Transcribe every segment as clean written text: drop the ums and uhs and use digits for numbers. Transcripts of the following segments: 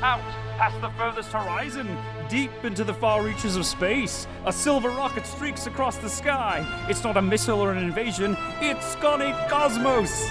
Out past the furthest horizon, deep into the far reaches of space, a silver rocket streaks across the sky. It's not a missile or an invasion, it's Connie Cosmos!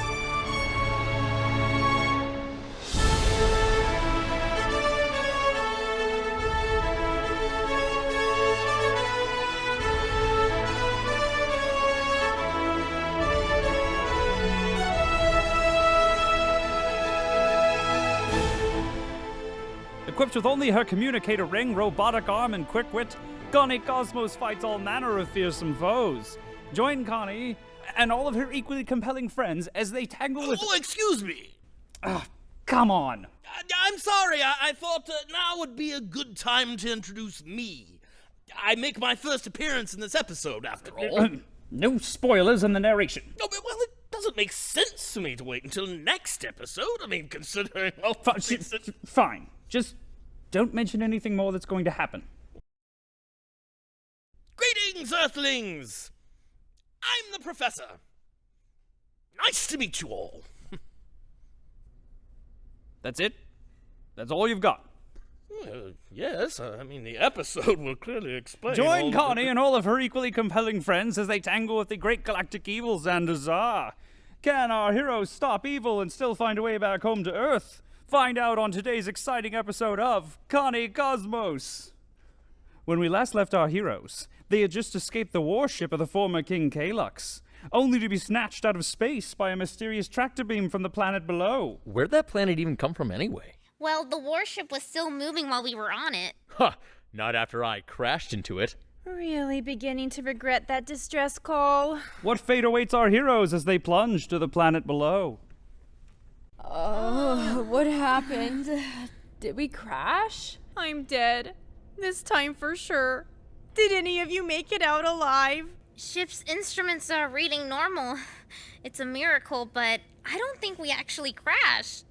Equipped with only her communicator ring, robotic arm, and quick wit, Connie Cosmos fights all manner of fearsome foes. Join Connie and all of her equally compelling friends as they tangle with— Oh, excuse me! Come on! I'm sorry, I thought now would be a good time to introduce me. I make my first appearance in this episode, after all. No spoilers in the narration. Oh, well, it doesn't make sense for me to wait until next episode. I mean, considering all Fine. Just don't mention anything more that's going to happen. Greetings, Earthlings! I'm the Professor. Nice to meet you all. That's it? That's all you've got? Yes, I mean, the episode will clearly explain. Join Connie and all of her equally compelling friends as they tangle with the great galactic evils and Azar. Can our heroes stop evil and still find a way back home to Earth? Find out on today's exciting episode of Connie Cosmos. When we last left our heroes, they had just escaped the warship of the former King Kaylux, only to be snatched out of space by a mysterious tractor beam from the planet below. Where'd that planet even come from anyway? Well, the warship was still moving while we were on it. Huh, not after I crashed into it. Really beginning to regret that distress call. What fate awaits our heroes as they plunge to the planet below? Oh, what happened? Did we crash? I'm dead. This time for sure. Did any of you make it out alive? Ship's instruments are reading normal. It's a miracle, but I don't think we actually crashed.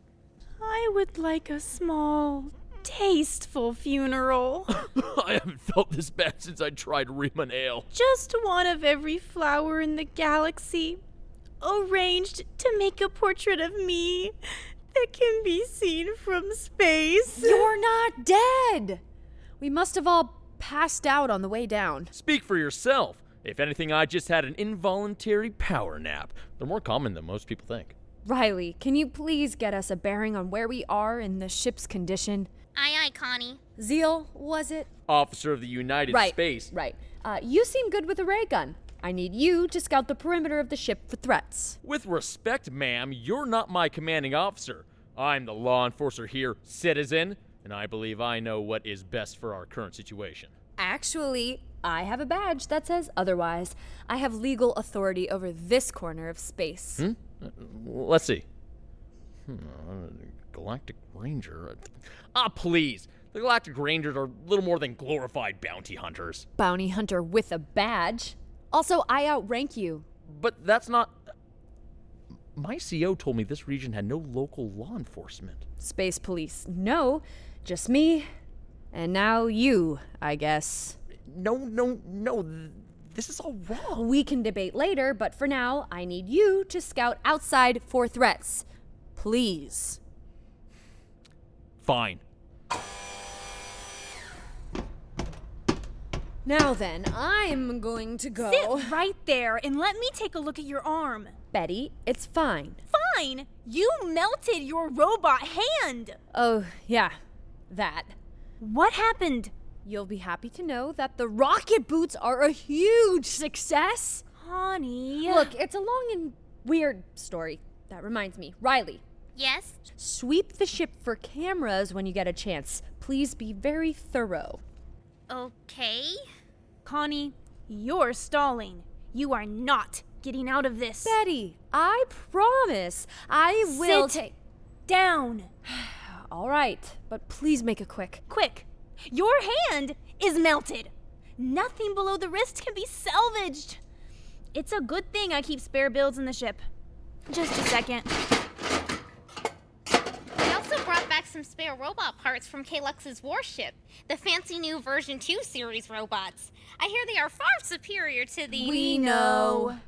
I would like a small, tasteful funeral. I haven't felt this bad since I tried Riemann Ale. Just one of every flower in the galaxy, arranged to make a portrait of me that can be seen from space. You're not dead! We must have all passed out on the way down. Speak for yourself. If anything, I just had an involuntary power nap. They're more common than most people think. Riley, can you please get us a bearing on where we are in the ship's condition? Aye, aye, Connie. Zeal, was it? Officer of the United Space. Right. You seem good with a ray gun. I need you to scout the perimeter of the ship for threats. With respect, ma'am, you're not my commanding officer. I'm the law enforcer here, citizen, and I believe I know what is best for our current situation. Actually, I have a badge that says otherwise. I have legal authority over this corner of space. Let's see. Galactic Ranger. Please. The Galactic Rangers are little more than glorified bounty hunters. Bounty hunter with a badge. Also, I outrank you. But that's not... My CO told me this region had no local law enforcement. Space police. No, just me. And now you, I guess. No. This is all wrong. We can debate later, but for now, I need you to scout outside for threats. Please. Fine. Now then, I'm going to go. Sit right there and let me take a look at your arm. Betty, it's fine. Fine! You melted your robot hand! Oh, yeah, that. What happened? You'll be happy to know that the rocket boots are a huge success. Connie. Look, it's a long and weird story. That reminds me. Riley. Yes? Sweep the ship for cameras when you get a chance. Please be very thorough. Okay. Connie, you're stalling. You are not getting out of this. Betty, I promise I will Sit down. All right, but please make it quick. Quick. Your hand is melted. Nothing below the wrist can be salvaged. It's a good thing I keep spare builds in the ship. Just a second. I also brought back some spare robot parts from Kaylux's warship, the fancy new version 2 series robots. I hear they are far superior to the... We know.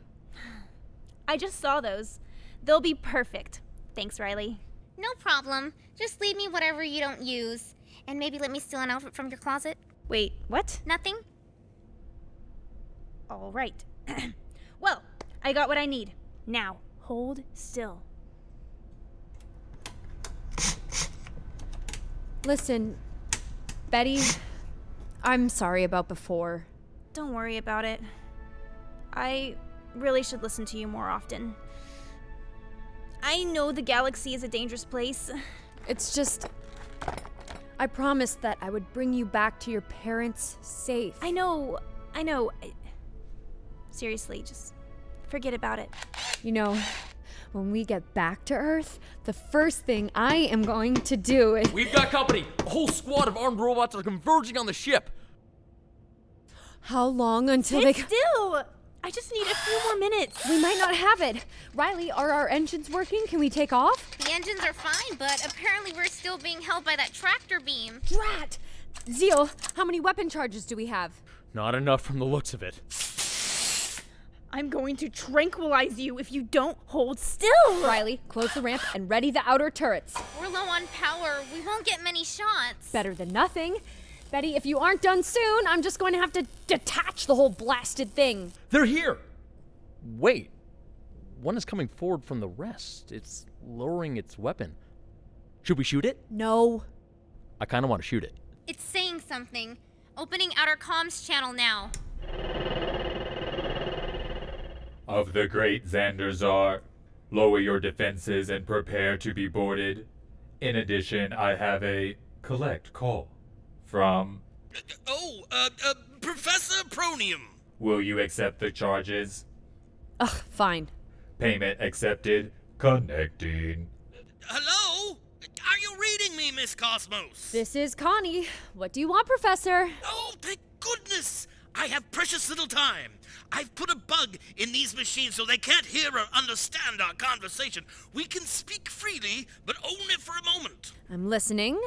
I just saw those. They'll be perfect. Thanks, Riley. No problem. Just leave me whatever you don't use. And maybe let me steal an outfit from your closet. Wait, what? Nothing? All right. Well, I got what I need. Now, hold still. Listen, Betty, I'm sorry about before. Don't worry about it. I really should listen to you more often. I know the galaxy is a dangerous place. It's just, I promised that I would bring you back to your parents safe. I know. Seriously, just forget about it. You know, when we get back to Earth, the first thing I am going to do is... We've got company. A whole squad of armed robots are converging on the ship. How long until Sit they... still! I just need a few more minutes. We might not have it. Riley, are our engines working? Can we take off? The engines are fine, but apparently we're still being held by that tractor beam. Drat! Zeal, how many weapon charges do we have? Not enough from the looks of it. I'm going to tranquilize you if you don't hold still. Riley, close the ramp and ready the outer turrets. We're low on power. We won't get many shots. Better than nothing. Betty, if you aren't done soon, I'm just going to have to detach the whole blasted thing. They're here! Wait. One is coming forward from the rest. It's lowering its weapon. Should we shoot it? No. I kind of want to shoot it. It's saying something. Opening outer comms channel now. Of the great Xanderzar, lower your defenses and prepare to be boarded. In addition, I have a collect call from... Professor Pronium. Will you accept the charges? Ugh, fine. Payment accepted. Connecting. Hello? Are you reading me, Miss Cosmos? This is Connie. What do you want, Professor? Oh, thank goodness! I have precious little time. I've put a bug in these machines so they can't hear or understand our conversation. We can speak freely, but only for a moment. I'm listening.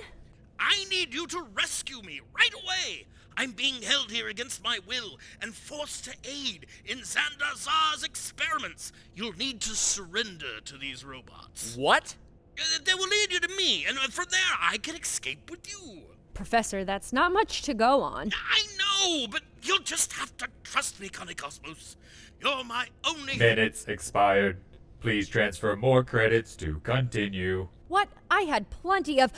I need you to rescue me right away. I'm being held here against my will and forced to aid in Xanderzar's experiments. You'll need to surrender to these robots. What? They will lead you to me, and from there I can escape with you. Professor, that's not much to go on. I know, but you'll just have to trust me, Connie Cosmos. You're my only... Minutes expired. Please transfer more credits to continue. What? I had plenty of...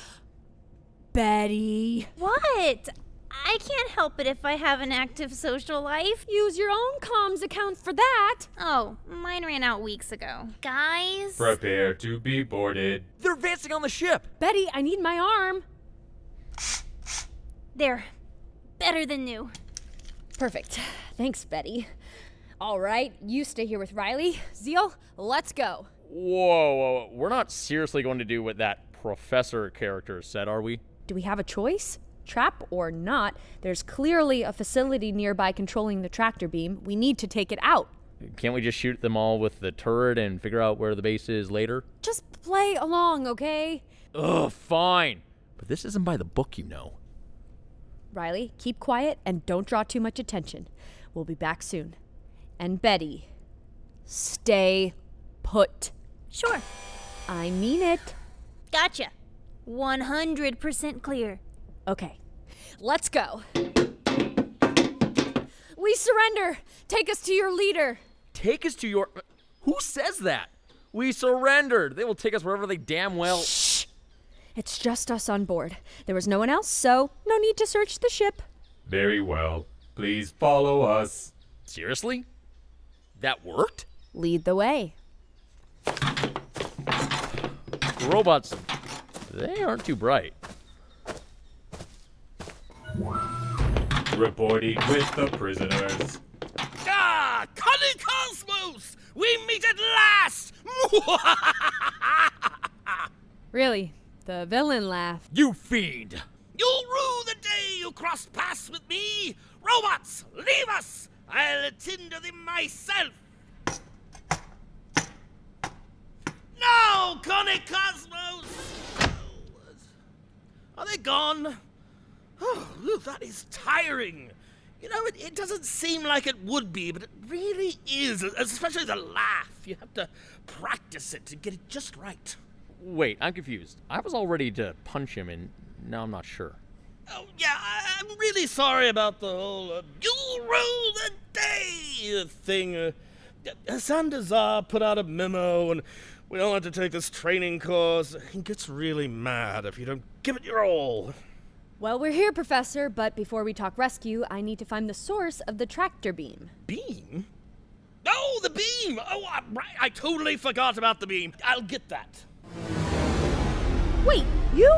Betty. What? I can't help it if I have an active social life. Use your own comms account for that. Oh, mine ran out weeks ago. Guys? Prepare to be boarded. They're advancing on the ship. Betty, I need my arm. There. Better than new. Perfect. Thanks, Betty. All right, you stay here with Riley. Zeal, let's go. Whoa. We're not seriously going to do what that professor character said, are we? Do we have a choice? Trap or not, there's clearly a facility nearby controlling the tractor beam. We need to take it out. Can't we just shoot them all with the turret and figure out where the base is later? Just play along, okay? Ugh, fine. But this isn't by the book, you know. Riley, keep quiet and don't draw too much attention. We'll be back soon. And Betty, stay put. Sure. I mean it. Gotcha. 100% clear. Okay, let's go. We surrender. Take us to your leader. Take us to your... Who says that? We surrendered. They will take us wherever they damn well... Shh. It's just us on board. There was no one else, so no need to search the ship. Very well. Please follow us. Seriously? That worked? Lead the way. The robots, they aren't too bright. Reporting with the prisoners. Ah, Connie Cosmos! We meet at last! Really, the villain laughed. You fiend! You'll rue the day you cross paths with me! Robots, leave us! I'll attend to them myself! No, Connie Cosmos! Are they gone? Oh, Luke, that is tiring. You know, it doesn't seem like it would be, but it really is, especially the laugh. You have to practice it to get it just right. Wait, I'm confused. I was all ready to punch him, and now I'm not sure. Oh, yeah, I'm really sorry about the whole you rule the day thing. Sandazar put out a memo, and we all had to take this training course. He gets really mad if you don't give it your all. Well, we're here, Professor, but before we talk rescue, I need to find the source of the tractor beam. Beam? Oh, the beam! Oh, right, I totally forgot about the beam. I'll get that. Wait, you?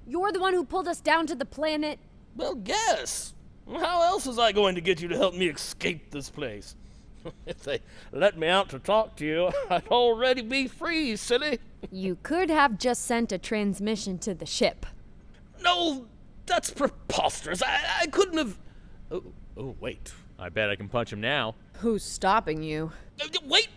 You're the one who pulled us down to the planet? Well, guess. How else was I going to get you to help me escape this place? If they let me out to talk to you, I'd already be free, silly. You could have just sent a transmission to the ship. No, that's preposterous. I couldn't have... Oh, wait. I bet I can punch him now. Who's stopping you? Wait.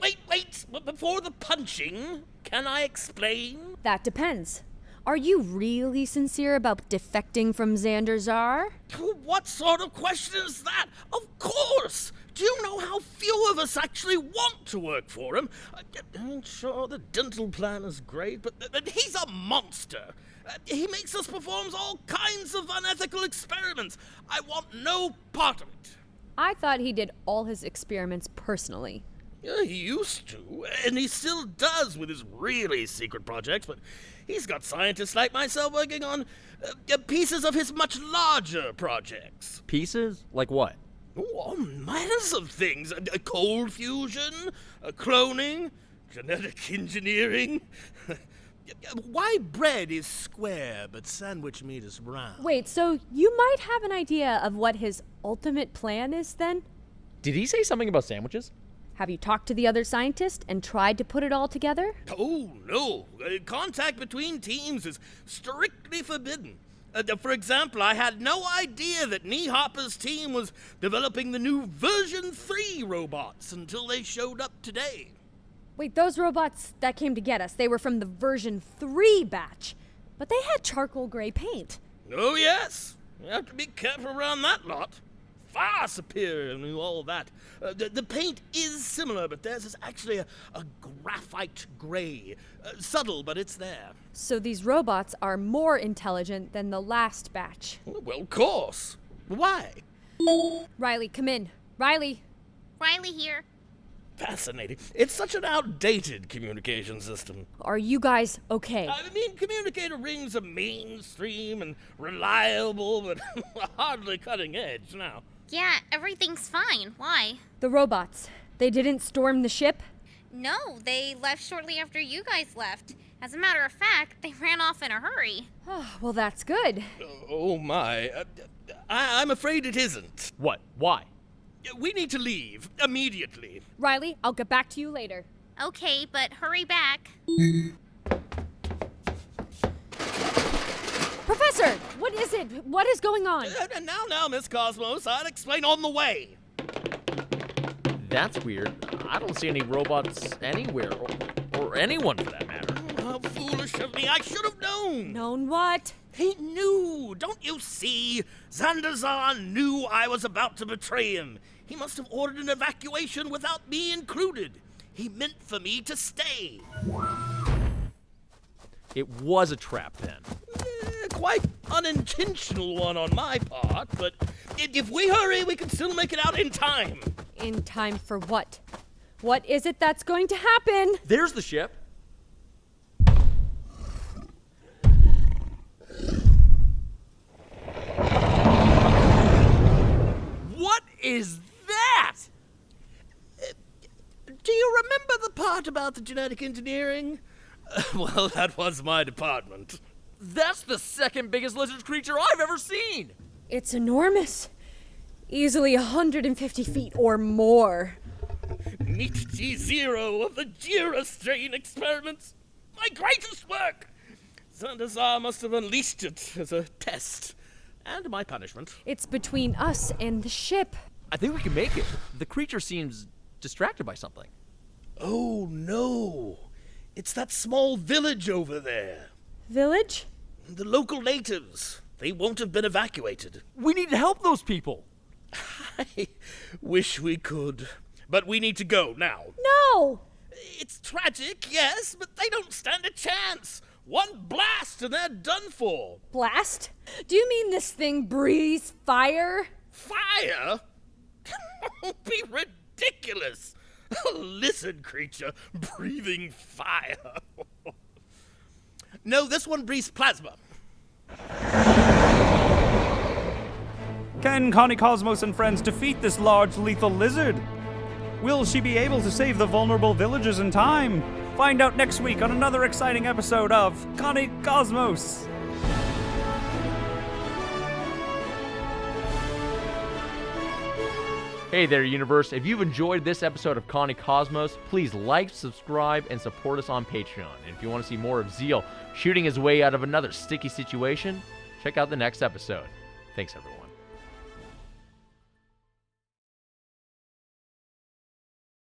But before the punching, can I explain? That depends. Are you really sincere about defecting from Xanderzar? What sort of question is that? Of course! Do you know how few of us actually want to work for him? I'm sure the dental plan is great, but he's a monster. He makes us perform all kinds of unethical experiments. I want no part of it. I thought he did all his experiments personally. Yeah, he used to, and he still does with his really secret projects, but he's got scientists like myself working on pieces of his much larger projects. Pieces? Like what? Oh, all manners of things. Cold fusion, cloning, genetic engineering. Why bread is square, but sandwich meat is round? Wait, so you might have an idea of what his ultimate plan is then? Did he say something about sandwiches? Have you talked to the other scientist and tried to put it all together? Oh, no. Contact between teams is strictly forbidden. For example, I had no idea that Kneehopper's team was developing the new version 3 robots until they showed up today. Wait, those robots that came to get us, they were from the version 3 batch, but they had charcoal gray paint. Oh, yes. You have to be careful around that lot. Far superior to all that. The paint is similar, but theirs is actually a graphite gray. Subtle, but it's there. So these robots are more intelligent than the last batch. Well, of course. Why? Riley, come in. Riley. Riley here. Fascinating. It's such an outdated communication system. Are you guys okay? I mean, communicator rings are mainstream and reliable, but hardly cutting edge now. Yeah, everything's fine. Why? The robots, they didn't storm the ship? No, they left shortly after you guys left. As a matter of fact, they ran off in a hurry. Oh, well, that's good. Oh, my. I'm afraid it isn't. What? Why? We need to leave immediately. Riley, I'll get back to you later. Okay, but hurry back. Professor, what is it? What is going on? Now, Miss Cosmos, I'll explain on the way. That's weird. I don't see any robots anywhere, or anyone for that matter. How foolish of me. I should have known. Known what? He knew. Don't you see? Xanderzar knew I was about to betray him. He must have ordered an evacuation without me included. He meant for me to stay. It was a trap then. Quite unintentional one on my part, but if we hurry, we can still make it out in time. In time for what? What is it that's going to happen? There's the ship. What is that? Do you remember the part about the genetic engineering? Well, that was my department. That's the second biggest lizard creature I've ever seen. It's enormous. Easily 150 feet or more. Meet G0 of the Jira strain experiments. My greatest work. Xanderzar must have unleashed it as a test. And my punishment. It's between us and the ship. I think we can make it. The creature seems distracted by something. Oh, no. It's that small village over there. Village? The local natives. They won't have been evacuated. We need to help those people. I wish we could. But we need to go now. No! It's tragic, yes, but they don't stand a chance. One blast and they're done for. Blast? Do you mean this thing breathes fire? Fire? Don't be ridiculous. A lizard creature breathing fire. No, this one breathes plasma. Can Connie Cosmos and friends defeat this large lethal lizard? Will she be able to save the vulnerable villagers in time? Find out next week on another exciting episode of Connie Cosmos. Hey there, universe. If you've enjoyed this episode of Connie Cosmos, please like, subscribe, and support us on Patreon. And if you want to see more of Zeal shooting his way out of another sticky situation, check out the next episode. Thanks, everyone.